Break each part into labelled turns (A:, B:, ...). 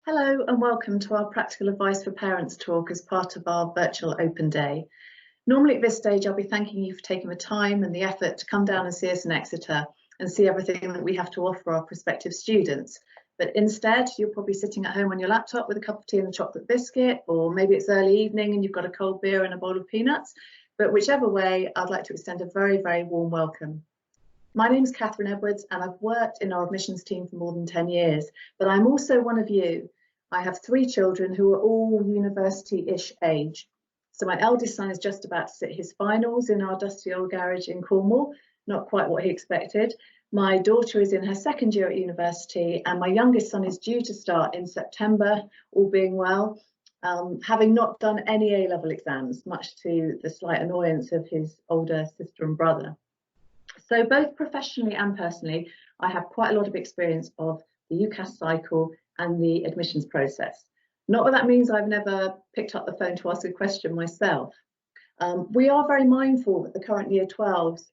A: Hello and welcome to our Practical Advice for Parents talk as part of our virtual open day. Normally at this stage I'll be thanking you for taking the time and the effort to come down and see us in Exeter and see everything that we have to offer our prospective students. But instead you're probably sitting at home on your laptop with a cup of tea and a chocolate biscuit, or maybe it's early evening and you've got a cold beer and a bowl of peanuts. But whichever way, I'd like to extend a very, very warm welcome. My name is Catherine Edwards and I've worked in our admissions team for more than 10 years, but I'm also one of you. I have 3 children who are all university-ish age. So my eldest son is just about to sit his finals in our dusty old garage in Cornwall, not quite what he expected. My daughter is in her 2nd year at university and my youngest son is due to start in September, all being well, having not done any A-level exams, much to the slight annoyance of his older sister and brother. So both professionally and personally, I have quite a lot of experience of the UCAS cycle and the admissions process. Not that that means I've never picked up the phone to ask a question myself. We are very mindful that the current year 12s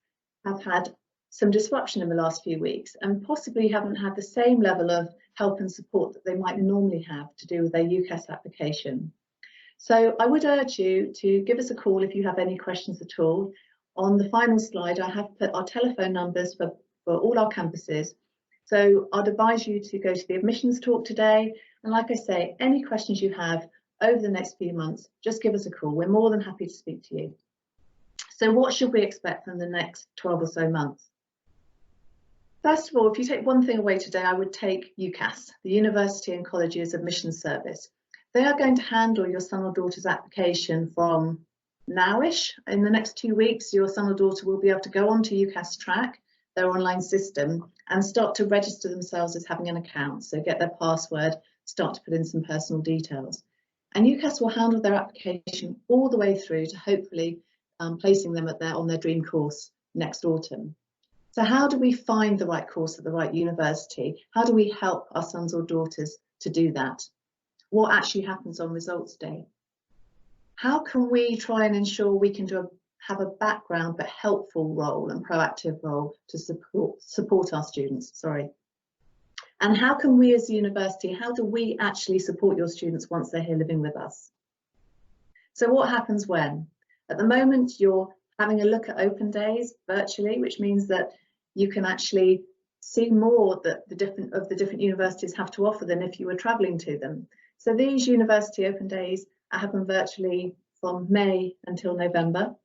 A: have had some disruption in the last few weeks and possibly haven't had the same level of help and support that they might normally have to do with their UCAS application. So I would urge you to give us a call if you have any questions at all. On the final slide, I have put our telephone numbers for all our campuses. So I'd advise you to go to the admissions talk today. And like I say, any questions you have over the next few months, just give us a call. We're more than happy to speak to you. So what should we expect from the next 12 or so months? First of all, if you take one thing away today, I would take UCAS, the University and Colleges Admissions Service. They are going to handle your son or daughter's application from nowish. In the next 2 weeks, your son or daughter will be able to go onto UCAS Track, their online system, and start to register themselves as having an account. So get their password, start to put in some personal details. And UCAS will handle their application all the way through to hopefully placing them on their dream course next autumn. So how do we find the right course at the right university? How do we help our sons or daughters to do that? What actually happens on results day? How can we try and ensure we can have a background but helpful role and proactive role to support our students, And how can we as a university, how do we actually support your students once they're here living with us? So what happens when? At the moment, you're having a look at open days virtually, which means that you can actually see more that the different universities have to offer than if you were traveling to them. So these university open days happen virtually from May until November.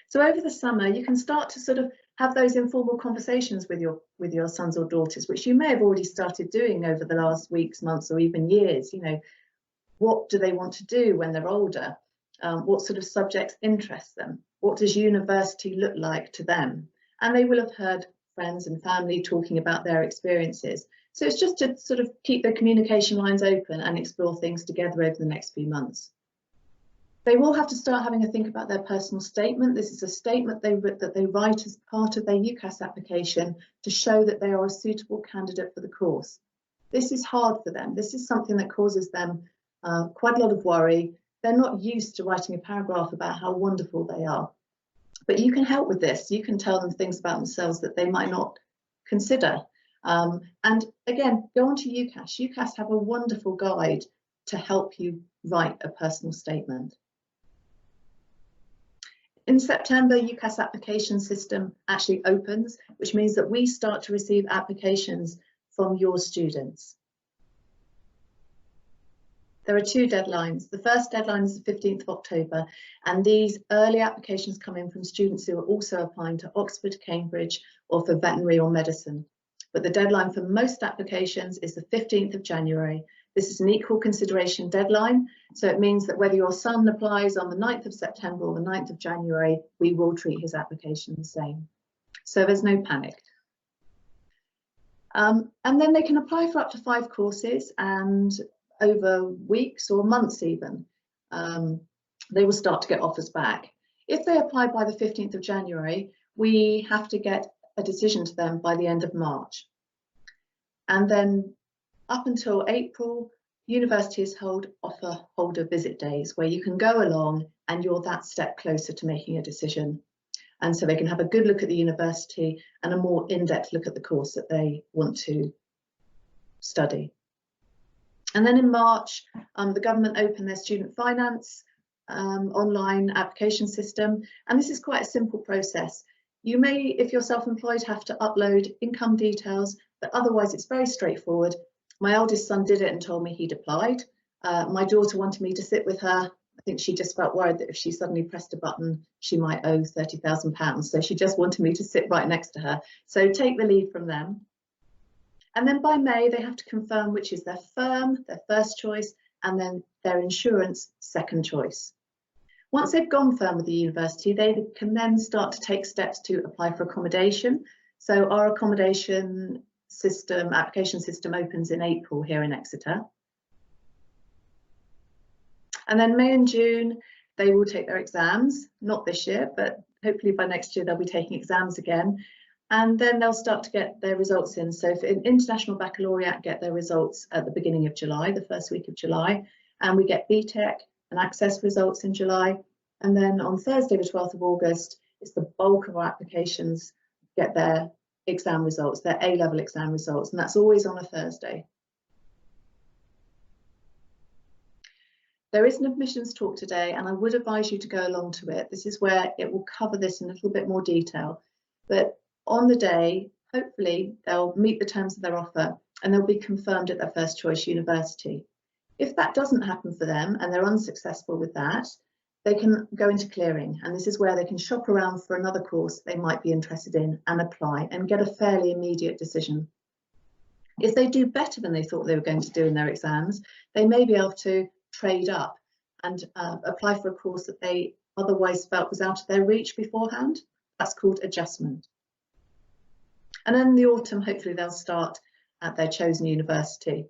A: So over the summer, you can start to sort of have those informal conversations with your sons or daughters, which you may have already started doing over the last weeks, months, or even years. You know, what do they want to do when they're older? What sort of subjects interest them? What does university look like to them? And they will have heard friends and family talking about their experiences. So it's just to sort of keep the communication lines open and explore things together over the next few months. They will have to start having a think about their personal statement. This is a statement that they write as part of their UCAS application to show that they are a suitable candidate for the course. This is hard for them. This is something that causes them quite a lot of worry. They're not used to writing a paragraph about how wonderful they are. But you can help with this. You can tell them things about themselves that they might not consider. And again, go on to UCAS. UCAS have a wonderful guide to help you write a personal statement. In September, UCAS application system actually opens, which means that we start to receive applications from your students. There are 2 deadlines. The first deadline is the 15th of October, and these early applications come in from students who are also applying to Oxford, Cambridge, or for veterinary or medicine. But the deadline for most applications is the 15th of January. This is an equal consideration deadline, so it means that whether your son applies on the 9th of September or the 9th of January, we will treat his application the same. So there's no panic. And then they can apply for up to 5 courses, and over weeks or months even, they will start to get offers back. If they apply by the 15th of January, we have to get a decision to them by the end of March. And then up until April, universities hold offer holder visit days where you can go along and you're that step closer to making a decision. And so they can have a good look at the university and a more in-depth look at the course that they want to study. And then in March, the government opened their student finance online application system. And this is quite a simple process. You may, if you're self-employed, have to upload income details, but otherwise it's very straightforward. My eldest son did it and told me he'd applied. My daughter wanted me to sit with her. I think she just felt worried that if she suddenly pressed a button, she might owe £30,000. So she just wanted me to sit right next to her. So take the lead from them. And then by May, they have to confirm which is their firm, their first choice, and then their insurance, second choice. Once they've gone firm with the university, they can then start to take steps to apply for accommodation. So our accommodation system, application system opens in April here in Exeter. And then May and June, they will take their exams, not this year, but hopefully by next year they'll be taking exams again. And then they'll start to get their results in. So for International Baccalaureate, get their results at the beginning of July, the first week of July. And we get BTEC and Access results in July. And then on Thursday, the 12th of August, it's the bulk of our applications get their exam results, their A-level exam results. And that's always on a Thursday. There is an admissions talk today, and I would advise you to go along to it. This is where it will cover this in a little bit more detail. But on the day, hopefully, they'll meet the terms of their offer and they'll be confirmed at their first choice university. If that doesn't happen for them and they're unsuccessful with that, they can go into clearing. And this is where they can shop around for another course they might be interested in and apply and get a fairly immediate decision. If they do better than they thought they were going to do in their exams, they may be able to trade up and apply for a course that they otherwise felt was out of their reach beforehand. That's called adjustment. And then in the autumn, hopefully they'll start at their chosen university.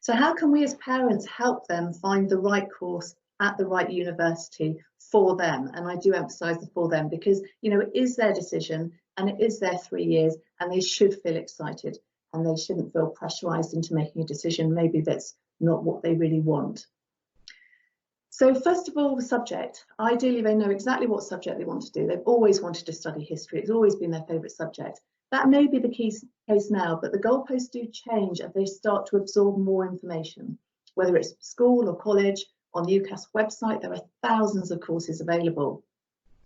A: So how can we as parents help them find the right course at the right university for them? And I do emphasize the for them because, you know, it is their decision and it is their 3 years and they should feel excited and they shouldn't feel pressurized into making a decision maybe that's not what they really want. So first of all, the subject. Ideally, they know exactly what subject they want to do. They've always wanted to study history. It's always been their favourite subject. That may be the case now, but the goalposts do change as they start to absorb more information. Whether it's school or college, on the UCAS website, there are thousands of courses available.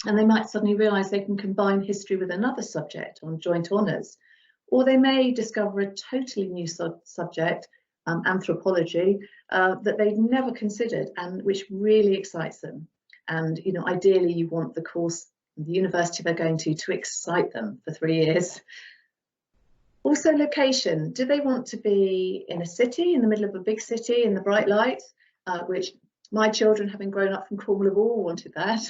A: And they might suddenly realise they can combine history with another subject on joint honours. Or they may discover a totally new subject, anthropology, that they'd never considered and which really excites them. And, you know, ideally you want the course, the university they're going to excite them for 3 years. Also location. Do they want to be in a city, in the middle of a big city, in the bright lights, which my children, having grown up from Cornwall, have all wanted that.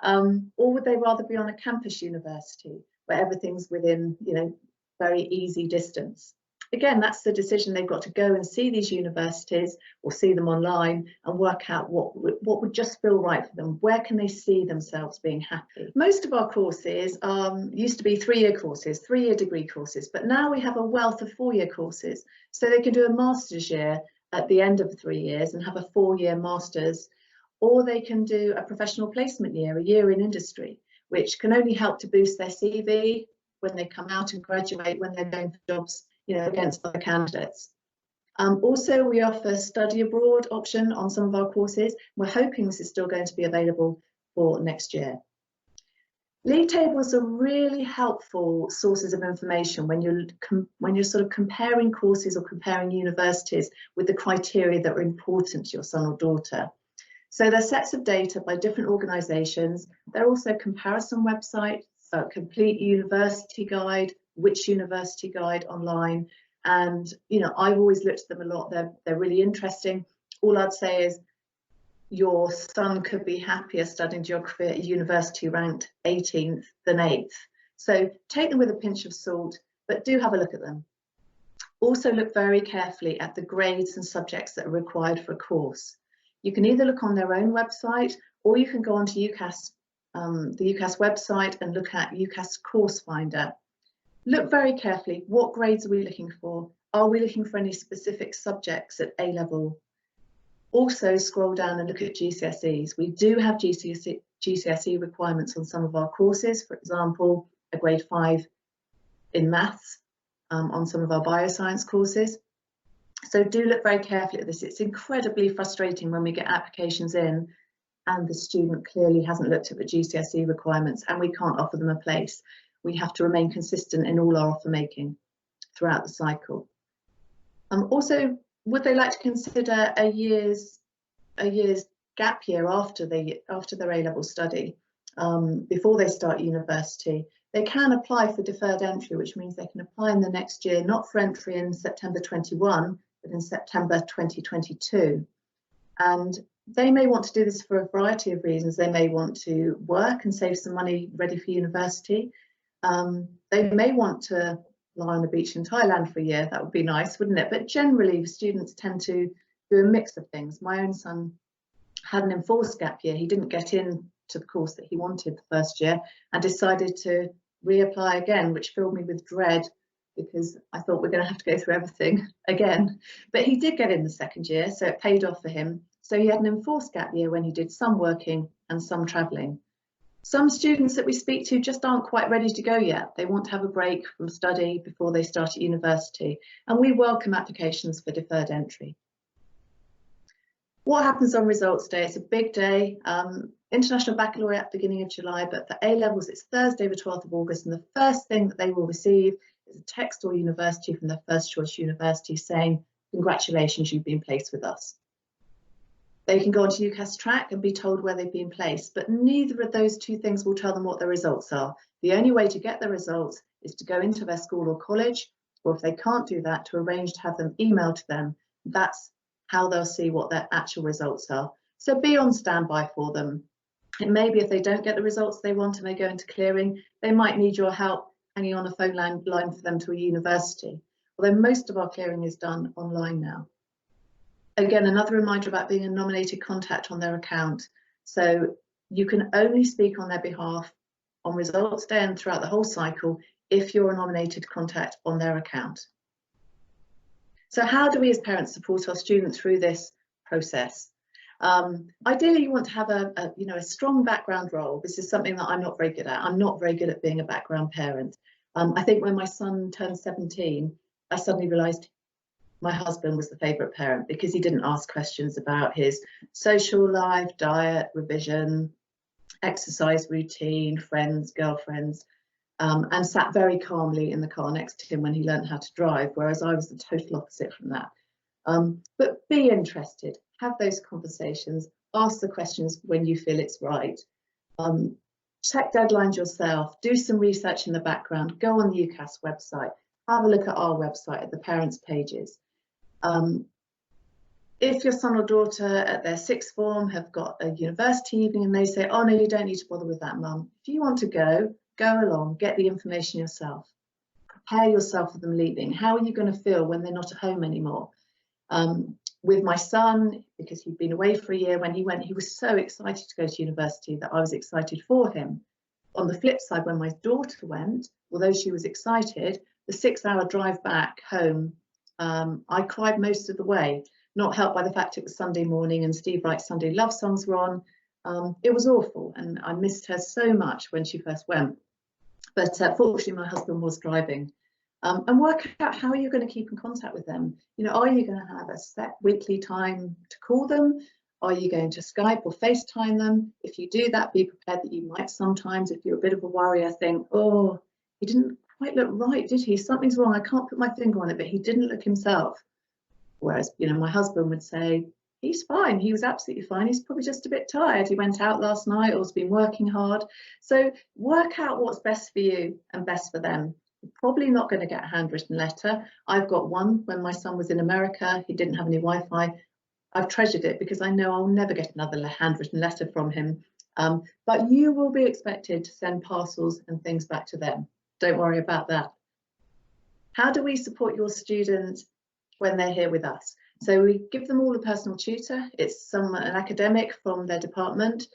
A: Or would they rather be on a campus university where everything's within, you know, very easy distance? Again, that's the decision. They've got to go and see these universities or see them online and work out what would just feel right for them. Where can they see themselves being happy? Most of our courses used to be 3-year courses, 3-year degree courses, but now we have a wealth of 4-year courses. So they can do a master's year at the end of 3 years and have a 4-year master's, or they can do a professional placement year, a year in industry, which can only help to boost their CV when they come out and graduate, when they're going for jobs, you know, against other candidates. Also, we offer study abroad option on some of our courses. We're hoping this is still going to be available for next year. League tables are really helpful sources of information when you're sort of comparing courses or comparing universities with the criteria that are important to your son or daughter. So they're sets of data by different organisations. They're also comparison websites, a complete university guide, which university guide online. And, you know, I've always looked at them a lot. They're really interesting. All I'd say is your son could be happier studying geography at a university ranked 18th than 8th. So take them with a pinch of salt, but do have a look at them. Also look very carefully at the grades and subjects that are required for a course. You can either look on their own website or you can go onto UCAS, the UCAS website and look at UCAS Course Finder. Look very carefully, what grades are we looking for? Are we looking for any specific subjects at A level? Also scroll down and look at GCSEs. We do have GCSE requirements on some of our courses, for example, a grade 5 in maths on some of our bioscience courses. So do look very carefully at this. It's incredibly frustrating when we get applications in and the student clearly hasn't looked at the GCSE requirements and we can't offer them a place. We have to remain consistent in all our offer making throughout the cycle. Also, would they like to consider a year's gap year after their A-level study, before they start university? They can apply for deferred entry, which means they can apply in the next year, not for entry in September 21, but in September 2022. And they may want to do this for a variety of reasons. They may want to work and save some money ready for university. They may want to lie on the beach in Thailand for a year. That would be nice, wouldn't it? But generally, students tend to do a mix of things. My own son had an enforced gap year. He didn't get into the course that he wanted the first year and decided to reapply again, which filled me with dread because I thought we're going to have to go through everything again. But he did get in the second year, so it paid off for him. So he had an enforced gap year when he did some working and some travelling. Some students that we speak to just aren't quite ready to go yet. They want to have a break from study before they start at university, and we welcome applications for deferred entry. What happens on results day? It's a big day. International Baccalaureate beginning of July, but for A-levels it's Thursday the 12th of August, and the first thing that they will receive is a text or university from their first choice university saying, congratulations, you've been placed with us. They can go onto UCAS track and be told where they've been placed, but neither of those two things will tell them what their results are. The only way to get the results is to go into their school or college, or if they can't do that, to arrange to have them emailed to them. That's how they'll see what their actual results are. So be on standby for them. It may be if they don't get the results they want and they go into clearing, they might need your help hanging on a phone line for them to a university, although most of our clearing is done online now. Again, another reminder about being a nominated contact on their account. So you can only speak on their behalf on results day and throughout the whole cycle if you're a nominated contact on their account. So how do we as parents support our students through this process? Ideally, you want to have a strong background role. This is something that I'm not very good at. I'm not very good at being a background parent. I think when my son turned 17, I suddenly realised my husband was the favourite parent because he didn't ask questions about his social life, diet, revision, exercise routine, friends, girlfriends, and sat very calmly in the car next to him when he learned how to drive, whereas I was the total opposite from that. But be interested, have those conversations, ask the questions when you feel it's right. Check deadlines yourself, do some research in the background, go on the UCAS website, have a look at our website at the parents' pages. If your son or daughter at their sixth form have got a university evening and they say, oh no, you don't need to bother with that, mum. If you want to go along, get the information yourself. Prepare yourself for them leaving. How are you going to feel when they're not at home anymore? With my son, because he'd been away for a year, when he went, he was so excited to go to university that I was excited for him. On the flip side, when my daughter went, although she was excited, the 6-hour drive back home, I cried most of the way, not helped by the fact it was Sunday morning and Steve Wright's Sunday Love Songs were on. It was awful, and I missed her so much when she first went. But fortunately, my husband was driving. And work out how you're going to keep in contact with them. You know, are you going to have a set weekly time to call them? Are you going to Skype or FaceTime them? If you do that, be prepared that you might sometimes, if you're a bit of a worrier, think, oh, he didn't quite look right, did he? Something's wrong. I can't put my finger on it, but he didn't look himself. Whereas, you know, my husband would say, he's fine. He was absolutely fine. He's probably just a bit tired. He went out last night or has been working hard. So work out what's best for you and best for them. You're probably not going to get a handwritten letter. I've got one when my son was in America. He didn't have any Wi-Fi. I've treasured it because I know I'll never get another handwritten letter from him. But you will be expected to send parcels and things back to them. Don't worry about that. How do we support your students when they're here with us? So we give them all a personal tutor. It's an academic from their department,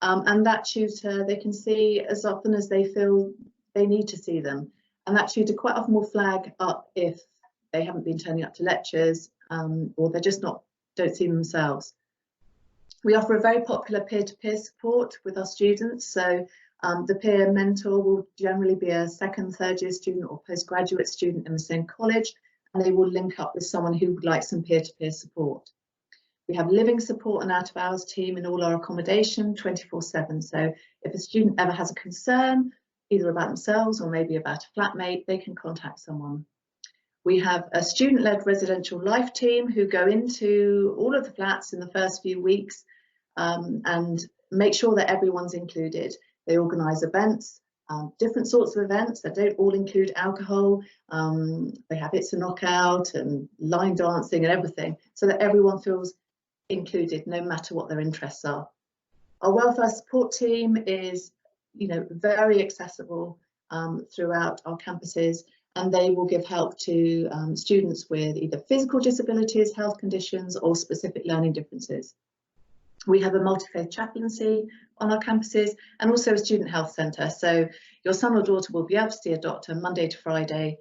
A: and that tutor they can see as often as they feel they need to see them. And that tutor quite often will flag up if they haven't been turning up to lectures, or they're just don't see themselves. We offer a very popular peer-to-peer support with our students. So the peer mentor will generally be a second, third year student or postgraduate student in the same college, and they will link up with someone who would like some peer-to-peer support. We have living support and out of hours team in all our accommodation 24/7. So if a student ever has a concern, either about themselves or maybe about a flatmate, they can contact someone. We have a student-led residential life team who go into all of the flats in the first few weeks and make sure that everyone's included. They organise events, different sorts of events that don't all include alcohol. They have It's a Knockout and line dancing and everything, so that everyone feels included no matter what their interests are. Our welfare support team is, very accessible throughout our campuses, and they will give help to students with either physical disabilities, health conditions, or specific learning differences. We have a multi-faith chaplaincy on our campuses and also a student health centre. So your son or daughter will be able to see a doctor Monday to Friday.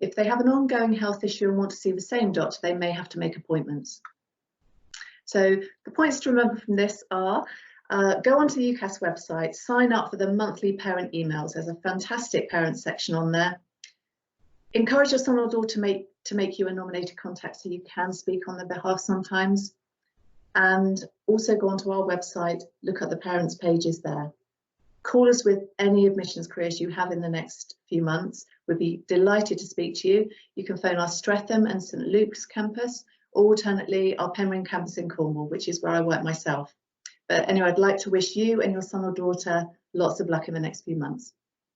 A: If they have an ongoing health issue and want to see the same doctor, they may have to make appointments. So the points to remember from this are, go onto the UCAS website, sign up for the monthly parent emails. There's a fantastic parent section on there. Encourage your son or daughter to make you a nominated contact so you can speak on their behalf sometimes. And also go onto our website, look at the parents' pages there. Call us with any admissions queries you have in the next few months. We'd be delighted to speak to you. You can phone our Streatham and St Luke's campus, or alternately our Penryn campus in Cornwall, which is where I work myself. But anyway, I'd like to wish you and your son or daughter lots of luck in the next few months.